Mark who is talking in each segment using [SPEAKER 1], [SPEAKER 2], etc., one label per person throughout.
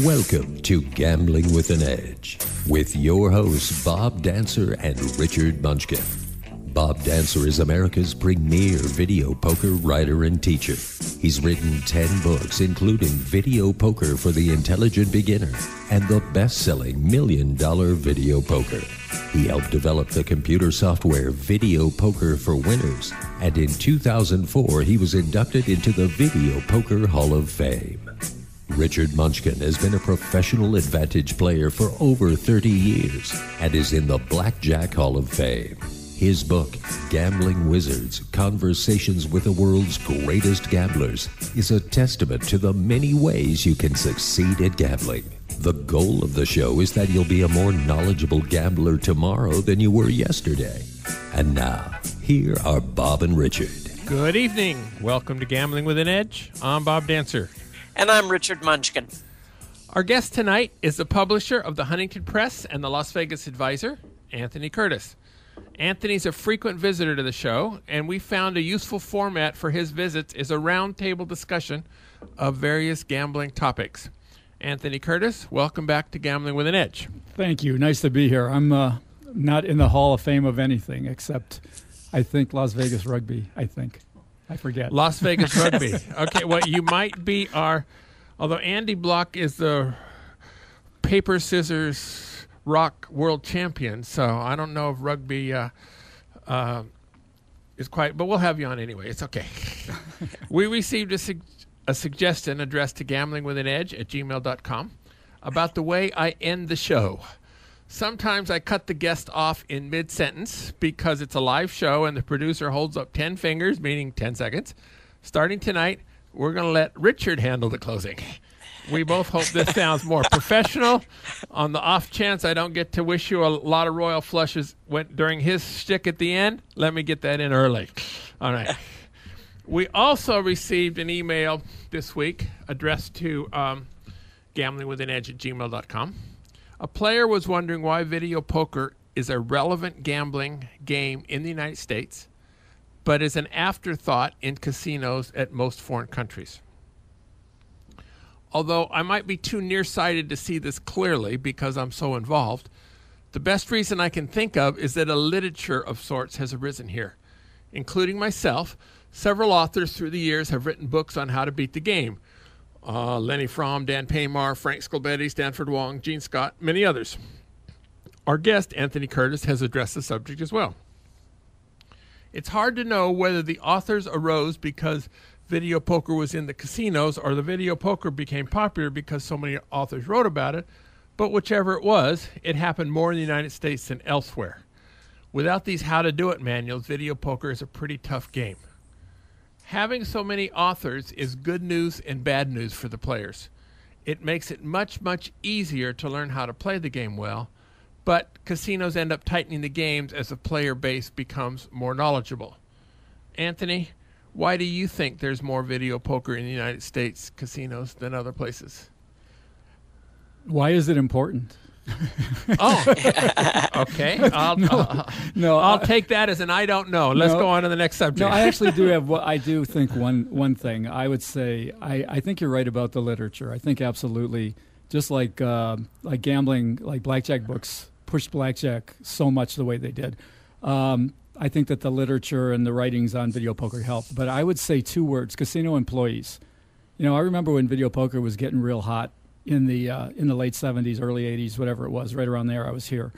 [SPEAKER 1] Welcome to Gambling with an Edge with your hosts Bob Dancer and Richard Munchkin. Bob Dancer is America's premier video poker writer and teacher. He's written 10 books, including Video Poker for the Intelligent Beginner and the best-selling $1 Million Video Poker. He helped develop the computer software Video Poker for Winners, and in 2004 he was inducted into the Video Poker Hall of Fame. Richard Munchkin has been a professional advantage player for over 30 years and is in the Blackjack Hall of Fame. His book, Gambling Wizards, Conversations with the World's Greatest Gamblers, is a testament to the many ways you can succeed at gambling. The goal of the show is that you'll be a more knowledgeable gambler tomorrow than you were yesterday. And now, here are Bob and Richard.
[SPEAKER 2] Good evening. Welcome to Gambling with an Edge. I'm Bob Dancer.
[SPEAKER 3] And I'm Richard Munchkin.
[SPEAKER 2] Our guest tonight is the publisher of the Hington Press and the Las Vegas Advisor, Anthony Curtis. Anthony's a frequent visitor to the show, and we found a useful format for his visits is a roundtable discussion of various gambling topics. Anthony Curtis, welcome back to Gambling with an Edge.
[SPEAKER 4] Thank you. Nice to be here. I'm not in the Hall of Fame of anything except, I think, Las Vegas Rugby, I forget.
[SPEAKER 2] Las Vegas Rugby. Okay, well, you might be although Andy Block is the paper, scissors, rock world champion, so I don't know if rugby is quite, but we'll have you on anyway. It's okay. We received a suggestion addressed to gamblingwithanedge@gmail.com about the way I end the show. Sometimes I cut the guest off in mid-sentence because it's a live show and the producer holds up 10 fingers, meaning 10 seconds. Starting tonight, we're going to let Richard handle the closing. We both hope this sounds more professional. On the off chance I don't get to wish you a lot of royal flushes during his shtick at the end, let me get that in early. All right. We also received an email this week addressed to gamblingwithanedge@gmail.com. A player was wondering why video poker is a relevant gambling game in the United States, but is an afterthought in casinos at most foreign countries. Although I might be too nearsighted to see this clearly because I'm so involved, the best reason I can think of is that a literature of sorts has arisen here. Including myself, several authors through the years have written books on how to beat the game. Lenny Fromm, Dan Paymar, Frank Scolbetti, Stanford Wong, Gene Scott, many others. Our guest, Anthony Curtis, has addressed the subject as well. It's hard to know whether the authors arose because video poker was in the casinos or the video poker became popular because so many authors wrote about it, but whichever it was, it happened more in the United States than elsewhere. Without these how-to-do-it manuals, video poker is a pretty tough game. Having so many authors is good news and bad news for the players. It makes it much, much easier to learn how to play the game well, but casinos end up tightening the games as the player base becomes more knowledgeable. Anthony, why do you think there's more video poker in the United States casinos than other places?
[SPEAKER 4] Why is it important?
[SPEAKER 2] Oh, okay. I'll take that as an I don't know. Let's go on to the next subject.
[SPEAKER 4] No, I actually do have. I do think one thing. I would say I think you're right about the literature. I think absolutely, just like gambling, like blackjack books pushed blackjack so much the way they did. I think that the literature and the writings on video poker helped. But I would say two words: casino employees. You know, I remember when video poker was getting real hot. In the late 70s, early 80s, whatever it was, right around there, I was here.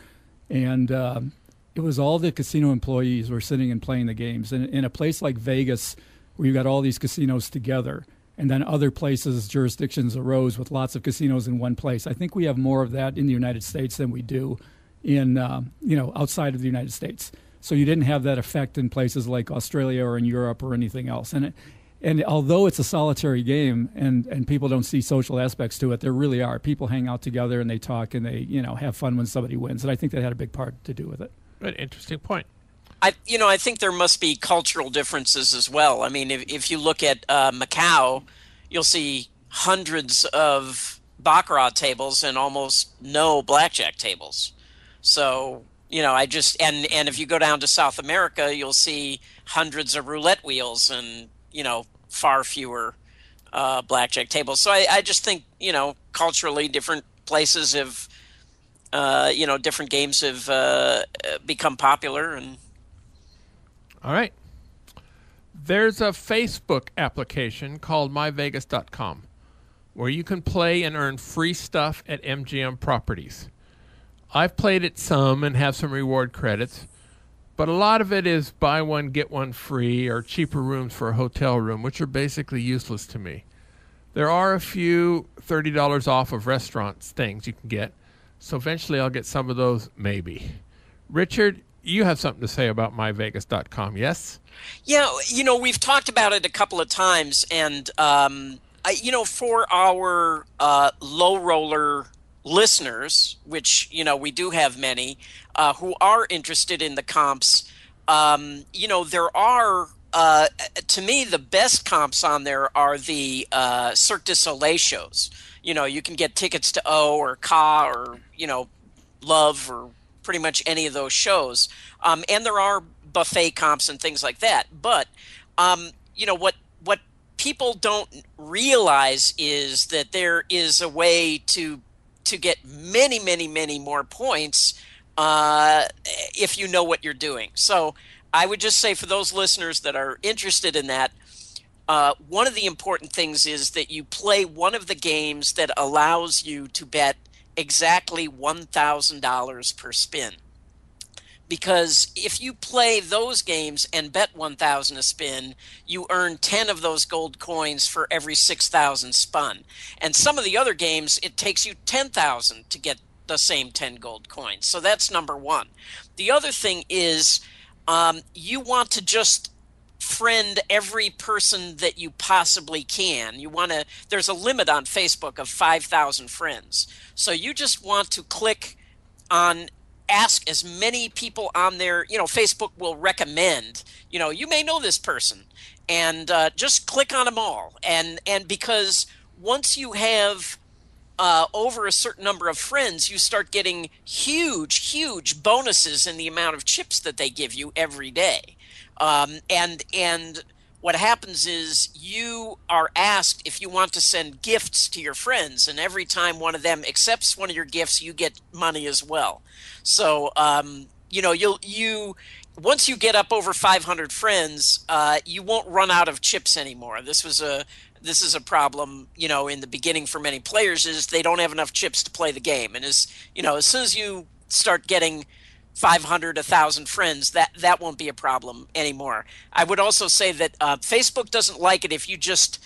[SPEAKER 4] And it was all the casino employees were sitting and playing the games. And in a place like Vegas, where you've got all these casinos together, and then other places, jurisdictions arose with lots of casinos in one place. I think we have more of that in the United States than we do in, outside of the United States. So you didn't have that effect in places like Australia or in Europe or anything else. And although it's a solitary game and people don't see social aspects to it, there really are. People hang out together and they talk and they, have fun when somebody wins. And I think that had a big part to do with it.
[SPEAKER 2] Good, interesting point.
[SPEAKER 3] I think there must be cultural differences as well. I mean, if you look at Macau, you'll see hundreds of baccarat tables and almost no blackjack tables. So, and if you go down to South America, you'll see hundreds of roulette wheels and, far fewer blackjack tables. So I just think, culturally different places have, different games have become popular. And
[SPEAKER 2] All right. There's a Facebook application called myvegas.com where you can play and earn free stuff at MGM properties. I've played it some and have some reward credits, but a lot of it is buy one, get one free or cheaper rooms for a hotel room, which are basically useless to me. There are a few $30 off of restaurants things you can get, so eventually I'll get some of those, maybe. Richard, you have something to say about myvegas.com, yes?
[SPEAKER 3] Yeah, we've talked about it a couple of times, and for our low roller listeners, which we do have many who are interested in the comps, there are to me the best comps on there are the Cirque du Soleil shows. You can get tickets to O or Ka or Love or pretty much any of those shows, and there are buffet comps and things like that. But what people don't realize is that there is a way to get many, many, many more points if you know what you're doing. So I would just say for those listeners that are interested in that, one of the important things is that you play one of the games that allows you to bet exactly $1,000 per spin. Because if you play those games and bet $1,000 a spin, you earn 10 of those gold coins for every 6,000 spun. And some of the other games, it takes you 10,000 to get the same 10 gold coins. So that's number one. The other thing is you want to just friend every person that you possibly can. There's a limit on Facebook of 5,000 friends. So you just want to click on ask as many people on there. Facebook will recommend, you may know this person, and just click on them all. And because once you have over a certain number of friends, you start getting huge bonuses in the amount of chips that they give you every day. And what happens is you are asked if you want to send gifts to your friends, and every time one of them accepts one of your gifts, you get money as well. So, you once you get up over 500 friends, you won't run out of chips anymore. This is a problem, in the beginning for many players, is they don't have enough chips to play the game. And as soon as you start getting 500, 1,000 friends, that won't be a problem anymore. I would also say that Facebook doesn't like it if you just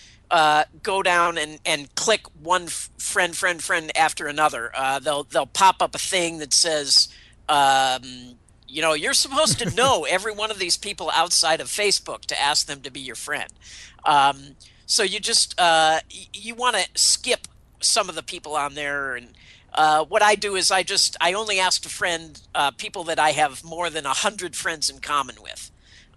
[SPEAKER 3] go down and click one friend after another. They'll pop up a thing that says, you're supposed to know every one of these people outside of Facebook to ask them to be your friend. So you just you want to skip some of the people on there. And what I do is I only ask to friend people that I have more than 100 friends in common with.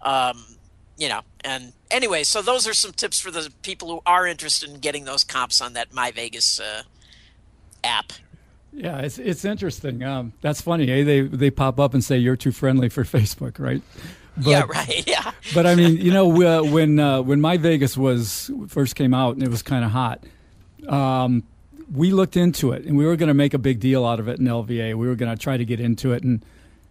[SPEAKER 3] And anyway, so those are some tips for the people who are interested in getting those comps on that MyVegas app.
[SPEAKER 4] Yeah, it's interesting. That's funny. They pop up and say you're too friendly for Facebook, right? But,
[SPEAKER 3] yeah, right. Yeah.
[SPEAKER 4] But I mean, when MyVegas first came out and it was kind of hot, we looked into it and we were going to make a big deal out of it in LVA. We were going to try to get into it and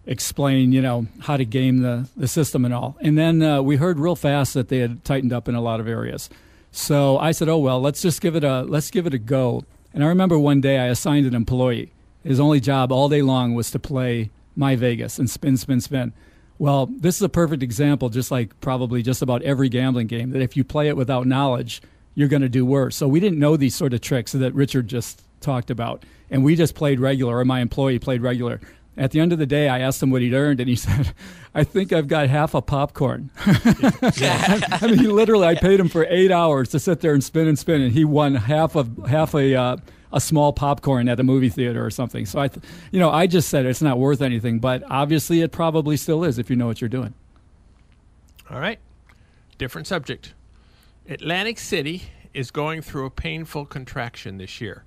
[SPEAKER 4] explain, how to game the system and all. And then we heard real fast that they had tightened up in a lot of areas. So I said, oh well, let's give it a go. And I remember one day I assigned an employee. His only job all day long was to play MyVegas and spin. Well, this is a perfect example, just like probably just about every gambling game, that if you play it without knowledge, you're going to do worse. So we didn't know these sort of tricks that Richard just talked about. And we just played regular, or my employee played regular. At the end of the day, I asked him what he'd earned, and he said, I think I've got half a popcorn. I mean, literally, I paid him for 8 hours to sit there and spin, and he won half a small popcorn at a movie theater or something. So, I just said it's not worth anything, but obviously it probably still is if you know what you're doing.
[SPEAKER 2] All right. Different subject. Atlantic City is going through a painful contraction this year.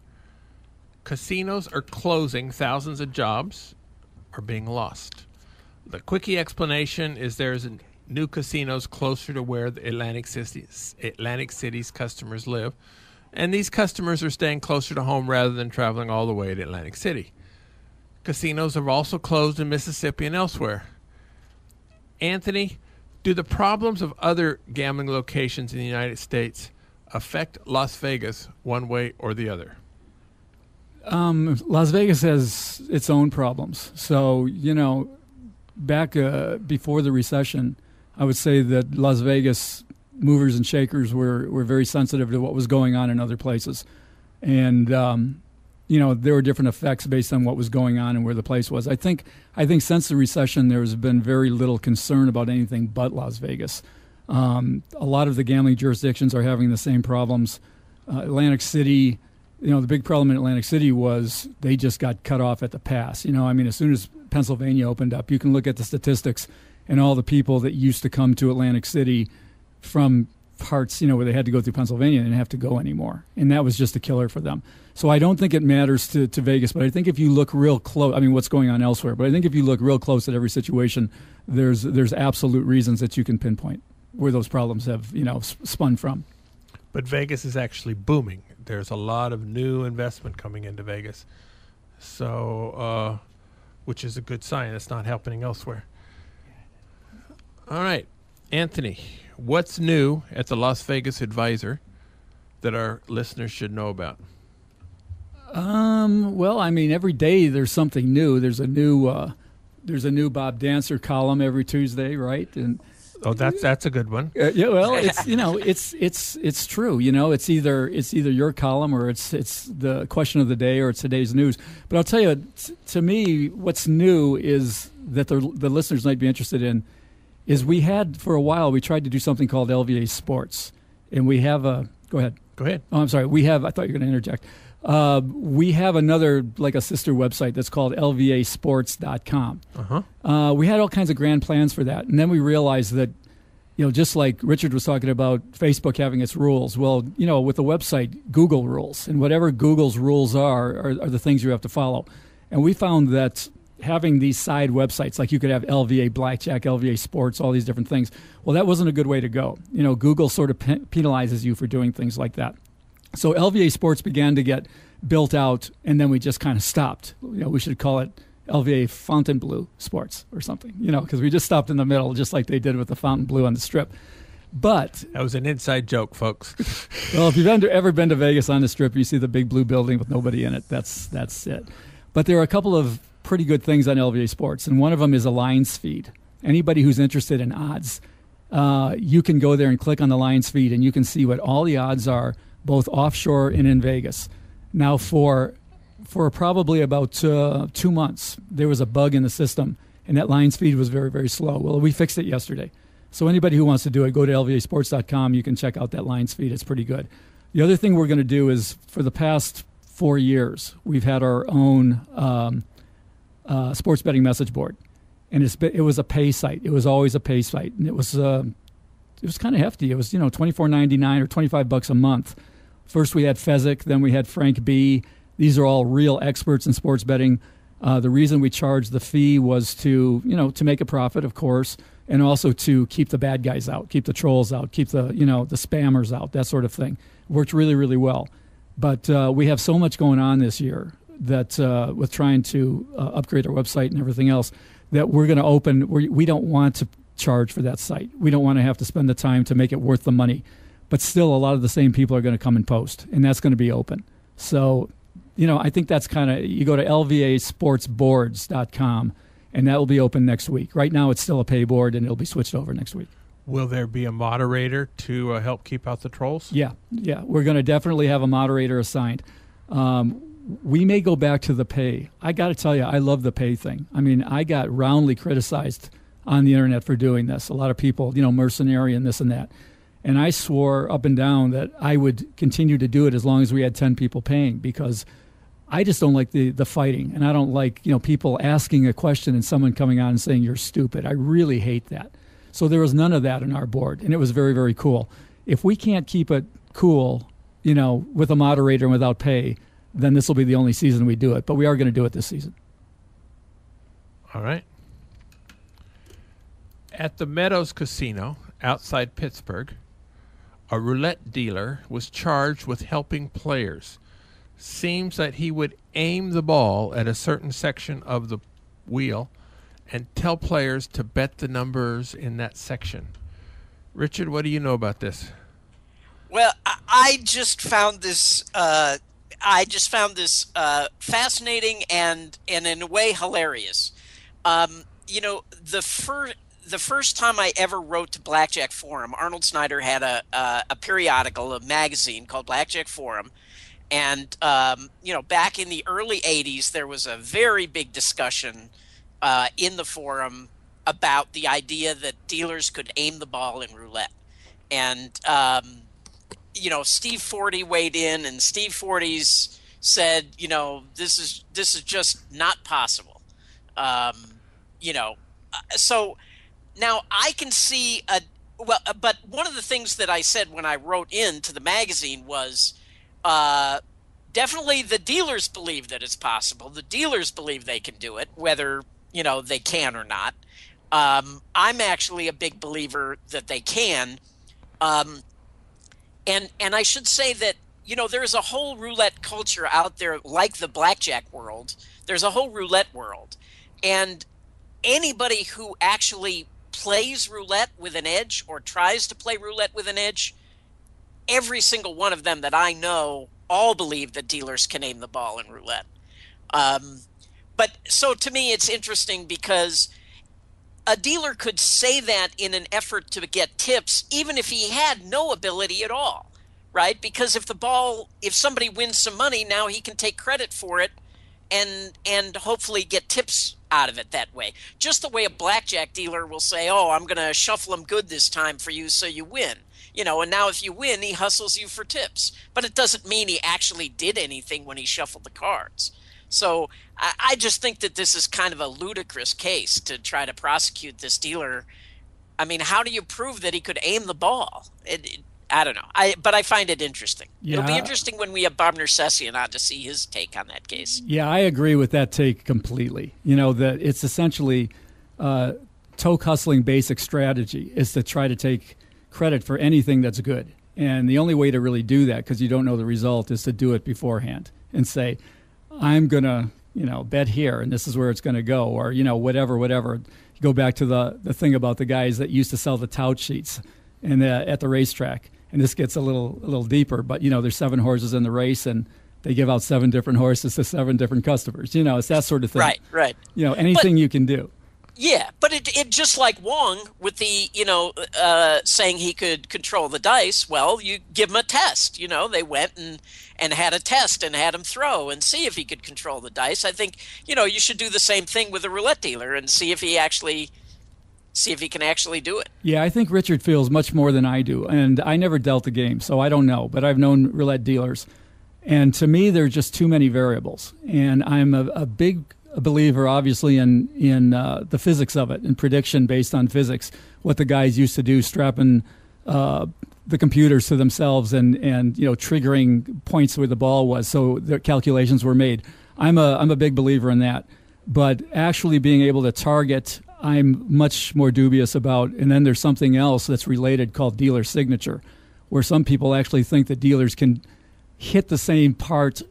[SPEAKER 2] Casinos are closing, thousands of jobs are being lost. The quickie explanation is there's an new casinos closer to where the Atlantic City's customers live. And these customers are staying closer to home rather than traveling all the way to Atlantic City. Casinos have also closed in Mississippi and elsewhere. Anthony, do the problems of other gambling locations in the United States affect Las Vegas one way or the other?
[SPEAKER 4] Las Vegas has its own problems. So, back before the recession, I would say that Las Vegas movers and shakers were very sensitive to what was going on in other places. And, there were different effects based on what was going on and where the place was. I think since the recession, there's been very little concern about anything but Las Vegas. A lot of the gambling jurisdictions are having the same problems. Atlantic City, the big problem in Atlantic City was they just got cut off at the pass. As soon as Pennsylvania opened up, you can look at the statistics and all the people that used to come to Atlantic City from parts, where they had to go through Pennsylvania and didn't have to go anymore. And that was just a killer for them. So I don't think it matters to Vegas, but I think if you look real close, what's going on elsewhere, but I think if you look real close at every situation, there's absolute reasons that you can pinpoint where those problems have, spun from.
[SPEAKER 2] But Vegas is actually booming. There's a lot of new investment coming into Vegas. So, which is a good sign. It's not happening elsewhere. All right, Anthony, what's new at the Las Vegas Advisor that our listeners should know about?
[SPEAKER 4] Every day there's something new. There's a new Bob Dancer column every Tuesday, right? And
[SPEAKER 2] that's a good one.
[SPEAKER 4] It's true. It's either your column or it's the question of the day or it's today's news. But I'll tell you, to me, what's new is that the listeners might be interested in is we had for a while we tried to do something called LVA Sports, and we have a go ahead. Oh, I'm sorry. I thought you were going to interject. We have another, like a sister website that's called lvasports.com.
[SPEAKER 2] Uh-huh.
[SPEAKER 4] We had all kinds of grand plans for that. And then we realized that, just like Richard was talking about Facebook having its rules, well, with the website, Google rules. And whatever Google's rules are the things you have to follow. And we found that having these side websites, like you could have LVA Blackjack, LVA Sports, all these different things, well, that wasn't a good way to go. Google sort of penalizes you for doing things like that. So LVA Sports began to get built out, and then we just kind of stopped. We should call it LVA Fontainebleau Sports or something, because we just stopped in the middle, just like they did with the Fontainebleau on the Strip. But
[SPEAKER 2] that was an inside joke, folks.
[SPEAKER 4] Well, if you've ever been to Vegas on the Strip, you see the big blue building with nobody in it. That's it. But there are a couple of pretty good things on LVA Sports, and one of them is a lines feed. Anybody who's interested in odds, you can go there and click on the lines feed, and you can see what all the odds are, both offshore and in Vegas. Now, for probably about 2 months, there was a bug in the system, and that lines feed was very, very slow. Well, we fixed it yesterday. So anybody who wants to do it, go to lvasports.com. You can check out that lines feed. It's pretty good. The other thing we're going to do is, for the past 4 years, we've had our own sports betting message board, and it was a pay site. It was always a pay site, and it was kind of hefty. It was $24.99 or $25 a month. First we had Fezzik, then we had Frank B. These are all real experts in sports betting. The reason we charged the fee was to make a profit, of course, and also to keep the bad guys out, keep the trolls out, keep the spammers out, that sort of thing. Worked really, really well. But we have so much going on this year that with trying to upgrade our website and everything else, that we're going to open. We don't want to charge for that site. We don't want to have to spend the time to make it worth the money. But still, a lot of the same people are going to come and post, and that's going to be open. So, I think that's you go to lvasportsboards.com, and that will be open next week. Right now, it's still a pay board, and it'll be switched over next week.
[SPEAKER 2] Will there be a moderator to help keep out the trolls?
[SPEAKER 4] Yeah. We're going to definitely have a moderator assigned. We may go back to the pay. I got to tell you, I love the pay thing. I got roundly criticized on the internet for doing this. A lot of people, mercenary and this and that. And I swore up and down that I would continue to do it as long as we had 10 people paying, because I just don't like the fighting. And I don't like, people asking a question and someone coming on and saying you're stupid. I really hate that. So there was none of that in our board, and it was very, very cool. If we can't keep it cool, with a moderator and without pay, then this will be the only season we do it. But we are going to do it this season.
[SPEAKER 2] All right. At the Meadows Casino outside Pittsburgh, a roulette dealer was charged with helping players. Seems that he would aim the ball at a certain section of the wheel and tell players to bet the numbers in that section. Richard, what do you know about this?
[SPEAKER 3] Well, I just found this. Fascinating and in a way hilarious. The first time I ever wrote to Blackjack Forum, Arnold Snyder had a periodical, a magazine called Blackjack Forum. And, back in the early 80s, there was a very big discussion in the forum about the idea that dealers could aim the ball in roulette. And, Steve Forty weighed in, and Steve Forty's said, this is just not possible. So now I can see but one of the things that I said when I wrote into the magazine was, definitely the dealers believe that it's possible. The dealers believe they can do it, whether, they can or not. I'm actually a big believer that they can. And I should say that, there's a whole roulette culture out there, like the blackjack world. There's a whole roulette world. And anybody who actually plays roulette with an edge or tries to play roulette with an edge, every single one of them that I know all believe that dealers can aim the ball in roulette. But so to me, it's interesting because a dealer could say that in an effort to get tips, even if he had no ability at all, right? Because if somebody wins some money, now he can take credit for it and hopefully get tips out of it that way. Just the way a blackjack dealer will say, oh, I'm going to shuffle them good this time for you so you win. And now if you win, he hustles you for tips. But it doesn't mean he actually did anything when he shuffled the cards. So I just think that this is kind of a ludicrous case to try to prosecute this dealer. I mean, how do you prove that he could aim the ball? I don't know. But I find it interesting. Yeah. It'll be interesting when we have Bob Nersessian on to see his take on that case.
[SPEAKER 4] Yeah, I agree with that take completely. That it's essentially toke hustling basic strategy is to try to take credit for anything that's good. And the only way to really do that, because you don't know the result, is to do it beforehand and say, I'm going to, bet here and this is where it's going to go, or, whatever. You go back to the thing about the guys that used to sell the tout sheets and at the racetrack. And this gets a little deeper, but, there's 7 horses in the race and they give out 7 different horses to 7 different customers. It's that sort of thing.
[SPEAKER 3] Right.
[SPEAKER 4] Anything you can do.
[SPEAKER 3] Yeah, but it just like Wong with the, saying he could control the dice, well, you give him a test. They went and had a test and had him throw and see if he could control the dice. I think, you should do the same thing with a roulette dealer and see if he can actually do it.
[SPEAKER 4] Yeah, I think Richard feels much more than I do. And I never dealt the game, so I don't know. But I've known roulette dealers. And to me, there are just too many variables. And I'm a big believer, obviously, in the physics of it and prediction based on physics, what the guys used to do, strapping the computers to themselves and triggering points where the ball was, so the calculations were made. I'm a big believer in that. But actually being able to target, I'm much more dubious about. And then there's something else that's related called dealer signature, where some people actually think that dealers can hit the same part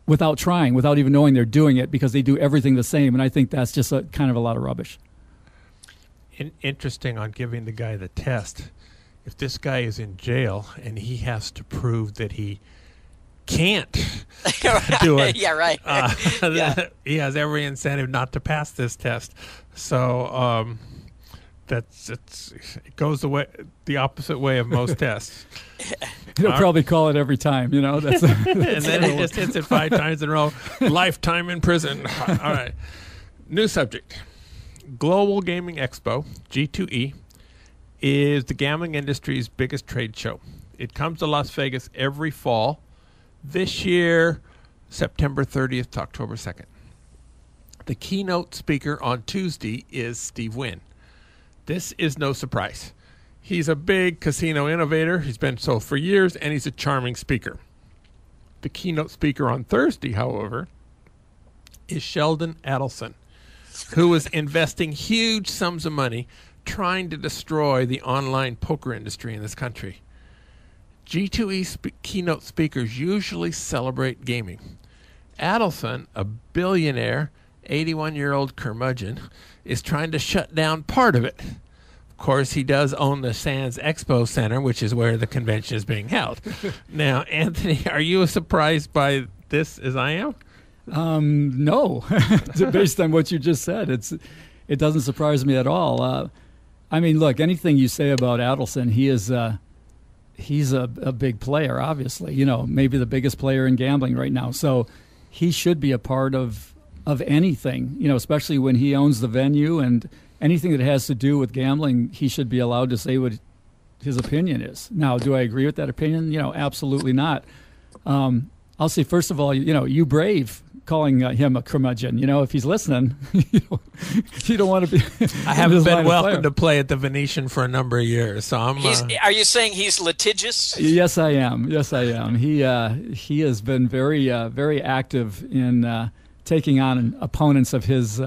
[SPEAKER 4] without trying, without even knowing they're doing it, because they do everything the same. And I think that's just kind of a lot of rubbish.
[SPEAKER 2] Interesting on giving the guy the test. If this guy is in jail and he has to prove that he can't do it,
[SPEAKER 3] yeah, right.
[SPEAKER 2] He has every incentive not to pass this test. So it goes the opposite way of most tests.
[SPEAKER 4] He'll probably call it every time, That's
[SPEAKER 2] and then he just hits it 5 times in a row. Lifetime in prison. All right. New subject. Global Gaming Expo, G2E, is the gambling industry's biggest trade show. It comes to Las Vegas every fall. This year, September 30th to October 2nd. The keynote speaker on Tuesday is Steve Wynn. This is no surprise. He's a big casino innovator. He's been so for years, and he's a charming speaker. The keynote speaker on Thursday, however, is Sheldon Adelson, who is investing huge sums of money trying to destroy the online poker industry in this country. G2E keynote speakers usually celebrate gaming. Adelson, a billionaire, 81-year-old curmudgeon, is trying to shut down part of it. Of course, he does own the Sands Expo Center, which is where the convention is being held. Now, Anthony, are you as surprised by this as I am?
[SPEAKER 4] No. Based on what you just said, it doesn't surprise me at all. I mean, look, anything you say about Adelson, he's a big player, obviously. You know, maybe the biggest player in gambling right now. So he should be a part of anything, you know, especially when he owns the venue, and anything that has to do with gambling, he should be allowed to say what his opinion is. Now, do I agree with that opinion? You know, absolutely not. I'll say, first of all, you know, you brave calling him a curmudgeon. You know, if he's listening, you don't want to be.
[SPEAKER 2] I haven't been welcome to play at the Venetian for a number of years, so I'm.
[SPEAKER 3] Are you saying he's litigious?
[SPEAKER 4] Yes, I am. Yes, I am. He has been very very active in taking on opponents of his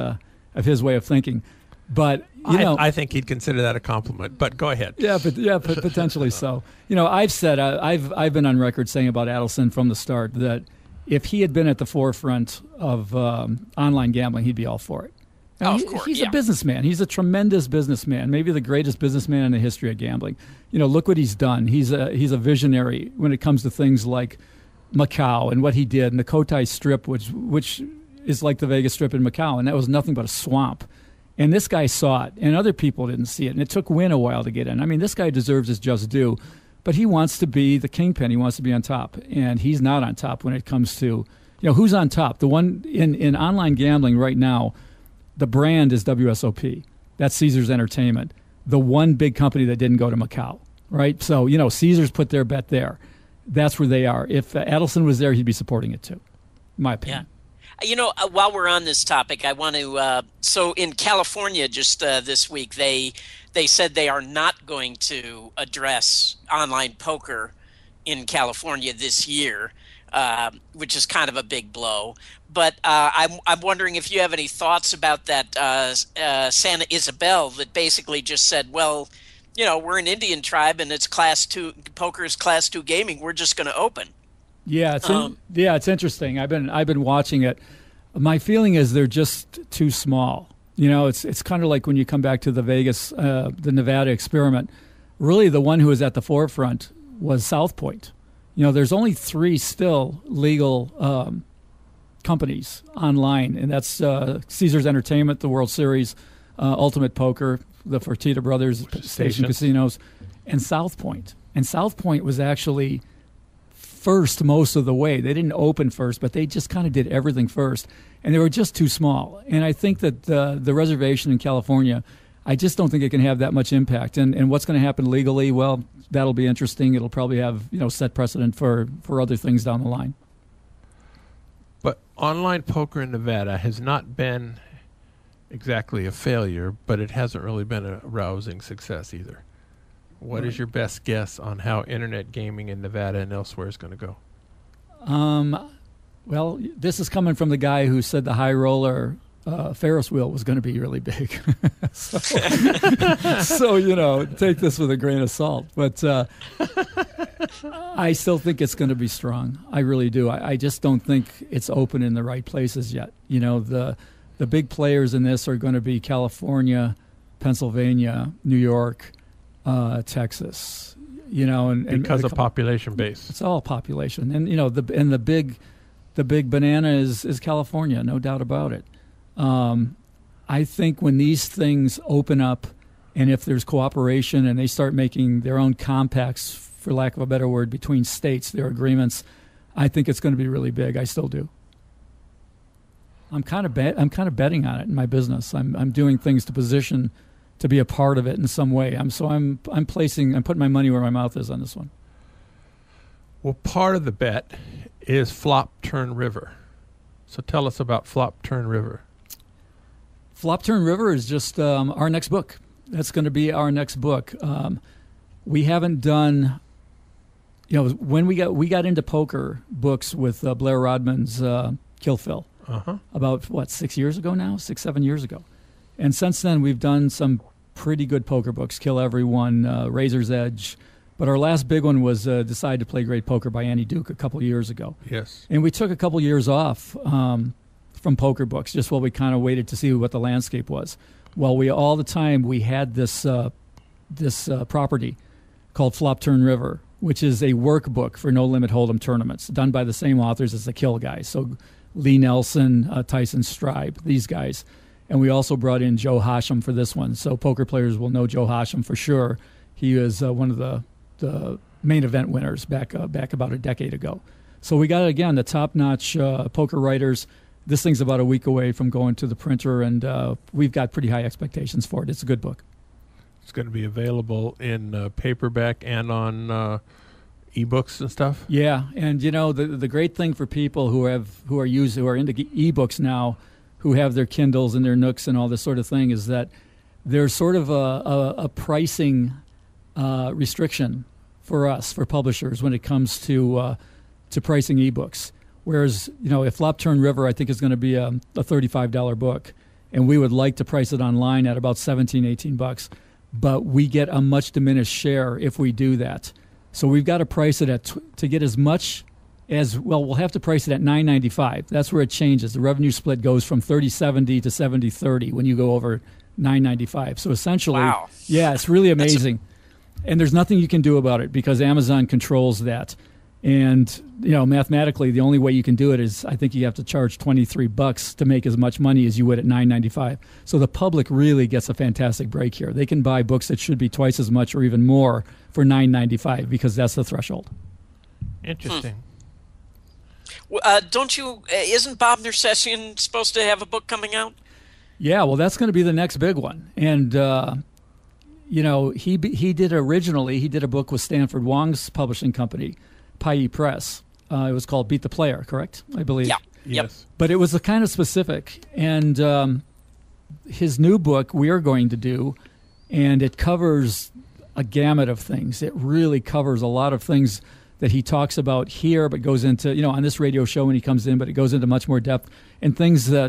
[SPEAKER 4] way of thinking. But you know,
[SPEAKER 2] I think he'd consider that a compliment. But go ahead.
[SPEAKER 4] Yeah, but potentially so. You know, I've said I've been on record saying about Adelson from the start that if he had been at the forefront of online gambling, he'd be all for it.
[SPEAKER 3] Of course,
[SPEAKER 4] he's a businessman. He's a tremendous businessman, maybe the greatest businessman in the history of gambling. You know, look what he's done. He's a visionary when it comes to things like Macau and what he did, and the Cotai Strip, which is like the Vegas Strip in Macau, and that was nothing but a swamp. And this guy saw it, and other people didn't see it, and it took Wynn a while to get in. I mean, this guy deserves his just due, but he wants to be the kingpin. He wants to be on top, and he's not on top when it comes to, you know, who's on top. The one in online gambling right now, the brand is WSOP. That's Caesars Entertainment, the one big company that didn't go to Macau, right? So, you know, Caesars put their bet there. That's where they are. If Adelson was there, he'd be supporting it too, in my opinion.
[SPEAKER 3] Yeah. You know, while we're on this topic, I want to. So in California, just this week, they said they are not going to address online poker in California this year, which is kind of a big blow. But I'm wondering if you have any thoughts about that Santa Isabel that basically just said, well, you know, we're an Indian tribe and it's Class 2 poker is Class 2 gaming. We're just going to open.
[SPEAKER 4] Yeah, it's interesting. I've been watching it. My feeling is they're just too small. You know, it's kind of like when you come back to the Vegas, the Nevada experiment. Really, the one who was at the forefront was South Point. You know, there's only 3 still legal companies online, and that's Caesars Entertainment, the World Series, Ultimate Poker, the Fertitta Brothers Station Casinos, and South Point. And South Point was actually first most of the way. They didn't open first, but they just kind of did everything first, and they were just too small. And I think that the reservation in California, I just don't think it can have that much impact. And what's going to happen legally, well, that'll be interesting. It'll probably have, you know, set precedent for other things down the line.
[SPEAKER 2] But online poker in Nevada has not been exactly a failure, but it hasn't really been a rousing success either. What is your best guess on how internet gaming in Nevada and elsewhere is going to go?
[SPEAKER 4] Well, this is coming from the guy who said the high roller Ferris wheel was going to be really big. so, you know, take this with a grain of salt. But I still think it's going to be strong. I really do. I just don't think it's open in the right places yet. You know, the big players in this are going to be California, Pennsylvania, New York, Texas, you know, and
[SPEAKER 2] because of population base,
[SPEAKER 4] it's all population, and you know the big banana is California, no doubt about it. I think when these things open up, and if there's cooperation, and they start making their own compacts, for lack of a better word, between states, their agreements, I think it's going to be really big. I still do. I'm kind of betting on it in my business. I'm doing things to position to be a part of it in some way. I'm putting my money where my mouth is on this one.
[SPEAKER 2] Well, part of the bet is Flop Turn River. So tell us about Flop Turn River.
[SPEAKER 4] Flop Turn River is just our next book. That's going to be our next book. We haven't done, you know, when we got into poker books with Blair Rodman's Kill Phil about 6 years ago now, 6-7 years ago. And since then, we've done some pretty good poker books. Kill Everyone, Razor's Edge. But our last big one was Decide to Play Great Poker by Annie Duke a couple years ago.
[SPEAKER 2] Yes.
[SPEAKER 4] And we took a couple years off from poker books just while we kind of waited to see what the landscape was. Well, all the time we had this property called Flop Turn River, which is a workbook for No Limit Hold'em tournaments, done by the same authors as the Kill guys. So Lee Nelson, Tyson Stribe, these guys. And we also brought in Joe Hashem for this one. So poker players will know Joe Hashem for sure. He was one of the main event winners back about a decade ago. So we got, again, the top-notch poker writers. This thing's about a week away from going to the printer, and we've got pretty high expectations for it. It's a good book.
[SPEAKER 2] It's going to be available in paperback and on ebooks and stuff.
[SPEAKER 4] Yeah, and the great thing for people who are into ebooks now, who have their Kindles and their Nooks and all this sort of thing, is that there's sort of a pricing restriction for us, for publishers, when it comes to pricing ebooks. Whereas, if Flop Turn River, I think, is going to be a $35 book, and we would like to price it online at about $17, $18, but we get a much diminished share if we do that. So we've got to price it to get as much as, well, we'll have to price it at $9.95. That's where it changes. The revenue split goes from 30/70 to 70/30 when you go over $9.95. So essentially,
[SPEAKER 3] wow.
[SPEAKER 4] Yeah, it's really amazing. And there's nothing you can do about it because Amazon controls that. And, mathematically, the only way you can do it is, I think you have to charge $23 to make as much money as you would at $9.95. So the public really gets a fantastic break here. They can buy books that should be twice as much or even more for $9.95 because that's the threshold.
[SPEAKER 2] Interesting.
[SPEAKER 3] Isn't Bob Nersessian supposed to have a book coming out?
[SPEAKER 4] Yeah, well, that's going to be the next big one. And, he did a book with Stanford Wong's publishing company, Hington Press. It was called Beat the Player, correct? I believe.
[SPEAKER 3] Yeah.
[SPEAKER 2] Yes.
[SPEAKER 4] But it was a kind of specific. And his new book we are going to do, and it covers a gamut of things. It really covers a lot of things that he talks about here, but goes into, on this radio show when he comes in, but it goes into much more depth and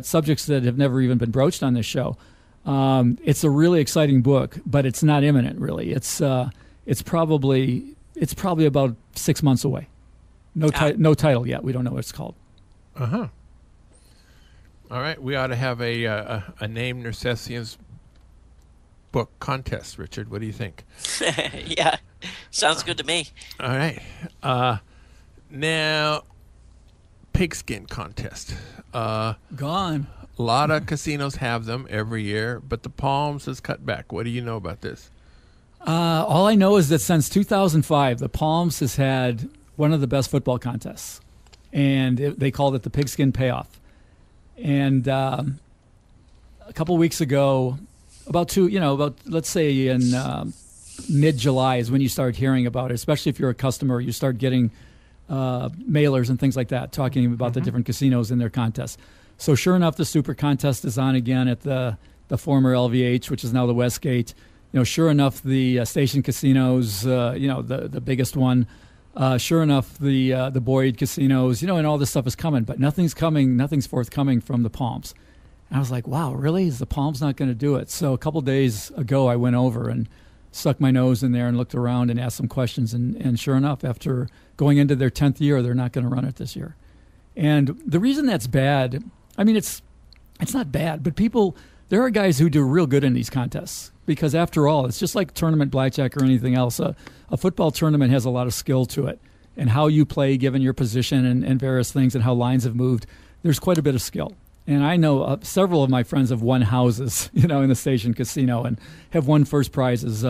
[SPEAKER 4] subjects that have never even been broached on this show. It's a really exciting book, but it's not imminent, really. It's probably about 6 months away. No title yet. We don't know what it's called.
[SPEAKER 2] Uh-huh. All right. We ought to have a name Nersessian's book contest, Richard. What do you think?
[SPEAKER 3] Yeah. Sounds good to me.
[SPEAKER 2] All right. Now, pigskin contest.
[SPEAKER 4] Gone.
[SPEAKER 2] A lot of casinos have them every year, but the Palms has cut back. What do you know about this?
[SPEAKER 4] All I know is that since 2005, the Palms has had one of the best football contests, and they called it the Pigskin Payoff. And a couple weeks ago, let's say in mid-July is when you start hearing about it, especially if you're a customer. You start getting mailers and things like that talking about the different casinos and their contests. So sure enough, the Super Contest is on again at the former LVH, which is now the Westgate. Sure enough, the station casinos, the biggest one. Sure enough, the Boyd casinos, and all this stuff is coming, but nothing's forthcoming from the Palms. And I was like, wow, really? Is the Palms not going to do it? So a couple days ago, I went over and stuck my nose in there and looked around and asked some questions. And sure enough, after going into their 10th year, they're not going to run it this year. And the reason that's bad, I mean, it's not bad, but there are guys who do real good in these contests because, after all, it's just like tournament blackjack or anything else. A football tournament has a lot of skill to it, and how you play given your position and various things and how lines have moved. There's quite a bit of skill. And I know several of my friends have won houses, in the station casino and have won first prizes.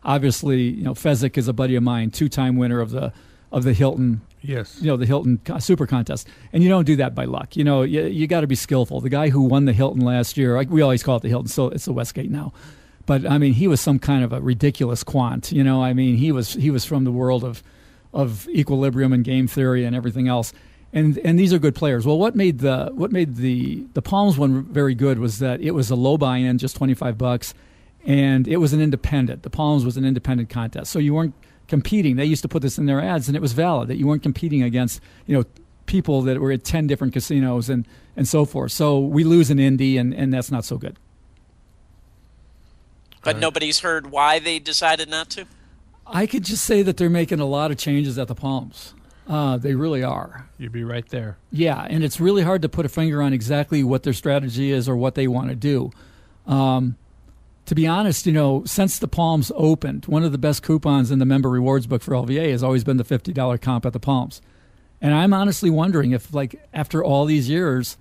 [SPEAKER 4] Obviously, Fezzik is a buddy of mine, 2-time winner of the Hilton.
[SPEAKER 2] Yes.
[SPEAKER 4] The Hilton Super Contest. And you don't do that by luck. You got to be skillful. The guy who won the Hilton last year, we always call it the Hilton, so it's the Westgate now. But, I mean, he was some kind of a ridiculous quant. I mean, he was from the world of equilibrium and game theory and everything else. And these are good players. Well, what made the Palms one very good was that it was a low buy-in, just $25, and it was an independent. The Palms was an independent contest. So you weren't competing. They used to put this in their ads, and it was valid that you weren't competing against people that were at 10 different casinos and so forth. So we lose an Indy, and that's not so good.
[SPEAKER 3] But nobody's heard why they decided not to?
[SPEAKER 4] I could just say that they're making a lot of changes at the Palms. They really are.
[SPEAKER 2] You'd be right there.
[SPEAKER 4] Yeah, and it's really hard to put a finger on exactly what their strategy is or what they want to do. To be honest, since the Palms opened, one of the best coupons in the member rewards book for LVA has always been the $50 comp at the Palms. And I'm honestly wondering if, after all these years,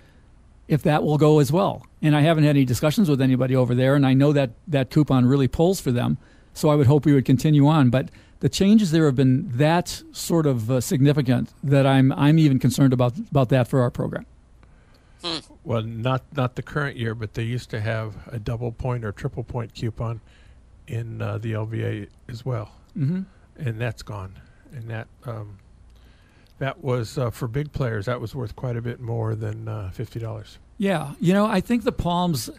[SPEAKER 4] if that will go as well. And I haven't had any discussions with anybody over there, and I know that that coupon really pulls for them, so I would hope we would continue on. But the changes there have been that sort of significant that I'm even concerned about that for our program.
[SPEAKER 2] Well, not the current year, but they used to have a double point or triple point coupon in the LVA as well, and that's gone. And that was for big players. That was worth quite a bit more than $50.
[SPEAKER 4] Yeah, I think the Palms.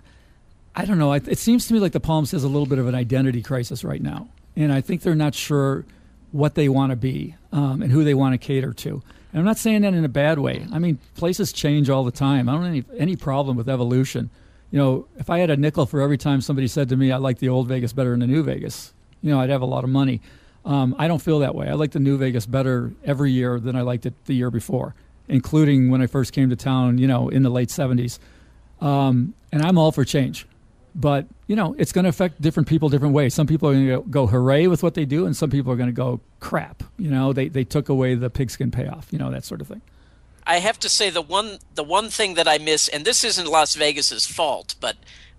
[SPEAKER 4] I don't know. It seems to me like the Palms has a little bit of an identity crisis right now, and I think they're not sure what they want to be and who they want to cater to. And I'm not saying that in a bad way. I mean, places change all the time. I don't have any problem with evolution. If I had a nickel for every time somebody said to me, I like the old Vegas better than the new Vegas, I'd have a lot of money. I don't feel that way. I like the new Vegas better every year than I liked it the year before, including when I first came to town, in the late 70s. And I'm all for change. But, it's going to affect different people different ways. Some people are going to go hooray with what they do, and some people are going to go crap. They took away the pigskin payoff, that sort of thing.
[SPEAKER 3] I have to say the one thing that I miss, and this isn't Las Vegas's fault, but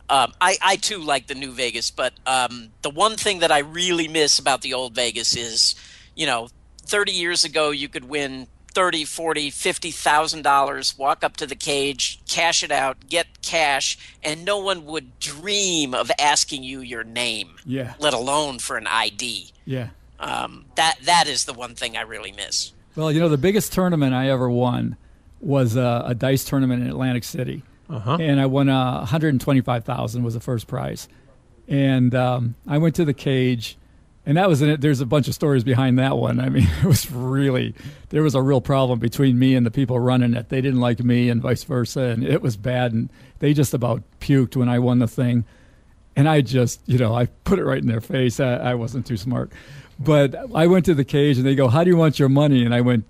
[SPEAKER 3] I too like the new Vegas, but the one thing that I really miss about the old Vegas is, 30 years ago you could win $30, $40, $50,000, walk up to the cage, cash it out, get cash, and no one would dream of asking you your name, let alone for an ID.
[SPEAKER 4] Yeah.
[SPEAKER 3] That is the one thing I really miss.
[SPEAKER 4] Well, the biggest tournament I ever won was a dice tournament in Atlantic City. And I won $125,000 was the first prize. And I went to the cage. And that was in it. There's a bunch of stories behind that one. I mean, there was a real problem between me and the people running it. They didn't like me and vice versa, and it was bad. And they just about puked when I won the thing. And I just, I put it right in their face. I wasn't too smart. But I went to the cage, and they go, how do you want your money? And I went,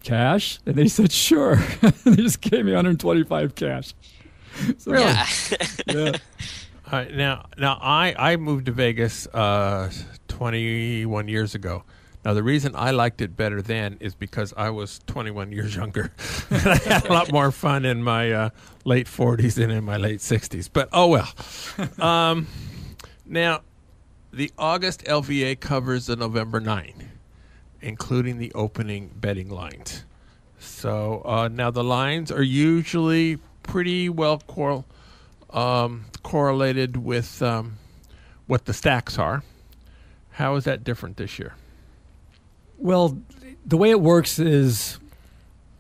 [SPEAKER 4] cash? And they said, sure. They just gave me $125 cash. So,
[SPEAKER 3] really?
[SPEAKER 4] Yeah.
[SPEAKER 2] All right, now I moved to Vegas 21 years ago. Now, the reason I liked it better then is because I was 21 years younger. I had a lot more fun in my late 40s than in my late 60s. But, oh well. Now, the August LVA covers the November 9, including the opening betting lines. So now the lines are usually pretty well correlated with what the stacks are. How is that different this year?
[SPEAKER 4] Well, the way it works is,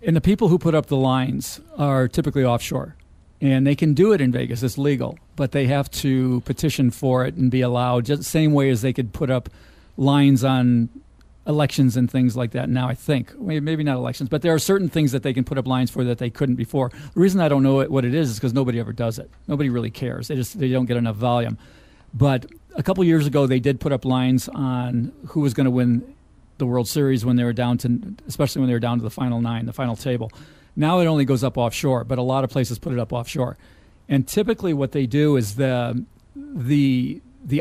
[SPEAKER 4] and the people who put up the lines are typically offshore, and they can do it in Vegas. It's legal, but they have to petition for it and be allowed, just the same way as they could put up lines on elections and things like that now, I think. Maybe not elections, but there are certain things that they can put up lines for that they couldn't before. The reason I don't know what it is because nobody ever does it. Nobody really cares. They don't get enough volume. But a couple years ago, they did put up lines on who was going to win the World Series when they were down to, especially when they were down to the final 9, the final table. Now it only goes up offshore, but a lot of places put it up offshore. And typically what they do is the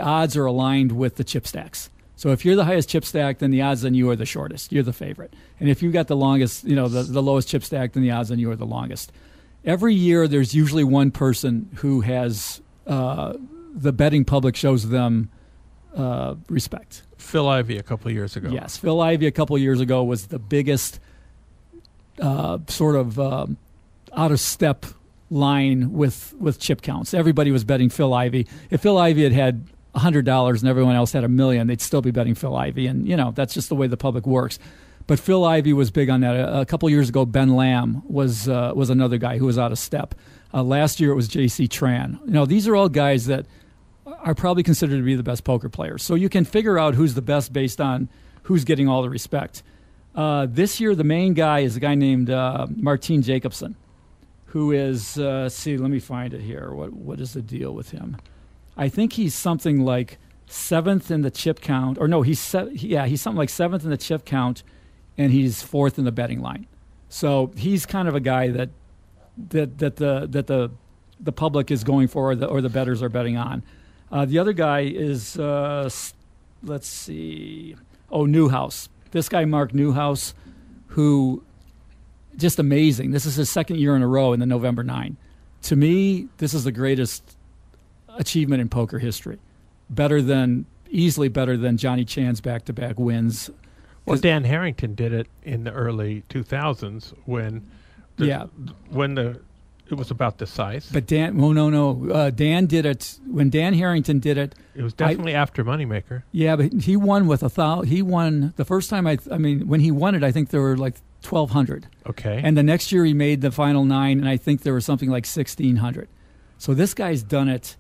[SPEAKER 4] odds are aligned with the chip stacks. So if you're the highest chip stack, then the odds on you are the shortest. You're the favorite. And if you've got the longest, the lowest chip stack, then the odds on you are the longest. Every year there's usually one person who has the betting public shows them respect.
[SPEAKER 2] Phil Ivey a couple of years ago.
[SPEAKER 4] Yes, Phil Ivey a couple of years ago was the biggest sort of out of step line with chip counts. Everybody was betting Phil Ivey. If Phil Ivey had $100 and everyone else had $1 million, they'd still be betting Phil Ivey. And, that's just the way the public works. But Phil Ivey was big on that. A couple years ago, Ben Lamb was another guy who was out of step. Last year, it was J.C. Tran. These are all guys that are probably considered to be the best poker players. So you can figure out who's the best based on who's getting all the respect. This year, the main guy is a guy named Martin Jacobson, who is, let me find it here. What is the deal with him? I think he's something like 7th in the chip count, or no, he's something like 7th in the chip count, and he's 4th in the betting line. So he's kind of a guy that the public is going for, or the bettors are betting on. The other guy is let's see, Newhouse. This guy Mark Newhouse, who just amazing. This is his second year in a row in the November 9. To me, this is the greatest achievement in poker history. Easily better than Johnny Chan's back-to-back wins.
[SPEAKER 2] Well, Dan Harrington did it in the early 2000s when it was about this size.
[SPEAKER 4] But Dan did it when Dan Harrington did it.
[SPEAKER 2] It was definitely after Moneymaker.
[SPEAKER 4] Yeah, but he won he won the first time. When he won it, I think there were like 1,200.
[SPEAKER 2] Okay.
[SPEAKER 4] And the next year he made the final 9, and I think there was something like 1,600. So this guy's done it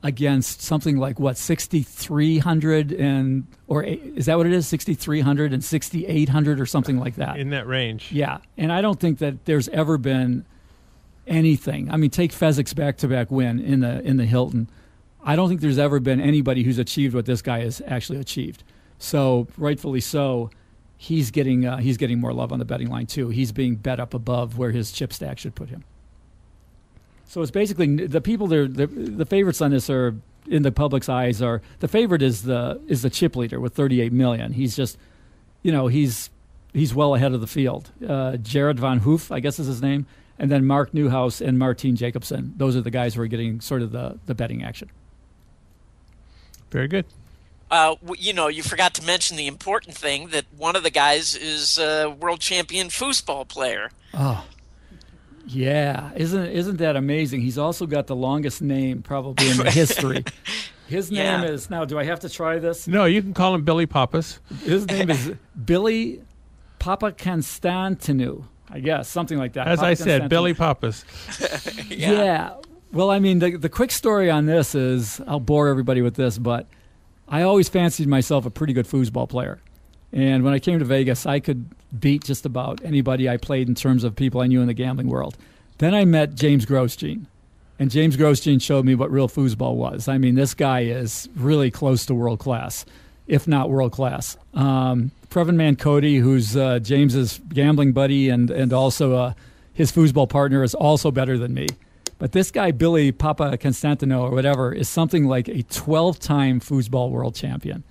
[SPEAKER 4] against something like 6,300 is that what it is? 6,300 and 6,800 or something like that.
[SPEAKER 2] In that range.
[SPEAKER 4] Yeah, and I don't think that there's ever been anything. I mean, take Fezzik's back-to-back win in the Hilton. I don't think there's ever been anybody who's achieved what this guy has actually achieved. So rightfully so, he's getting more love on the betting line too. He's being bet up above where his chip stack should put him. So it's basically the people there. The favorites on this are, in the public's eyes, are the favorite is the chip leader with 38 million. He's just, he's well ahead of the field. Jared Van Hoof, I guess is his name, and then Mark Newhouse and Martine Jacobson. Those are the guys who are getting sort of the betting action.
[SPEAKER 2] Very good.
[SPEAKER 3] You forgot to mention the important thing that one of the guys is a world champion foosball player.
[SPEAKER 4] Oh. Yeah, isn't that amazing? He's also got the longest name probably in the history. His name is, now do I have to try this?
[SPEAKER 2] No, you can call him Billy Pappas.
[SPEAKER 4] His name is Billy Papakonstantinou, I guess, something like that.
[SPEAKER 2] As I said, Billy Pappas.
[SPEAKER 4] Yeah. Well, I mean, the quick story on this is, I'll bore everybody with this, but I always fancied myself a pretty good foosball player. And when I came to Vegas, I could beat just about anybody I played in terms of people I knew in the gambling world. Then I met James Grosjean, and James Grosjean showed me what real foosball was. I mean, this guy is really close to world class, if not world class. Previn Mancoti, who's James's gambling buddy and also his foosball partner, is also better than me. But this guy, Billy Papakonstantinou or whatever, is something like a 12-time foosball world champion.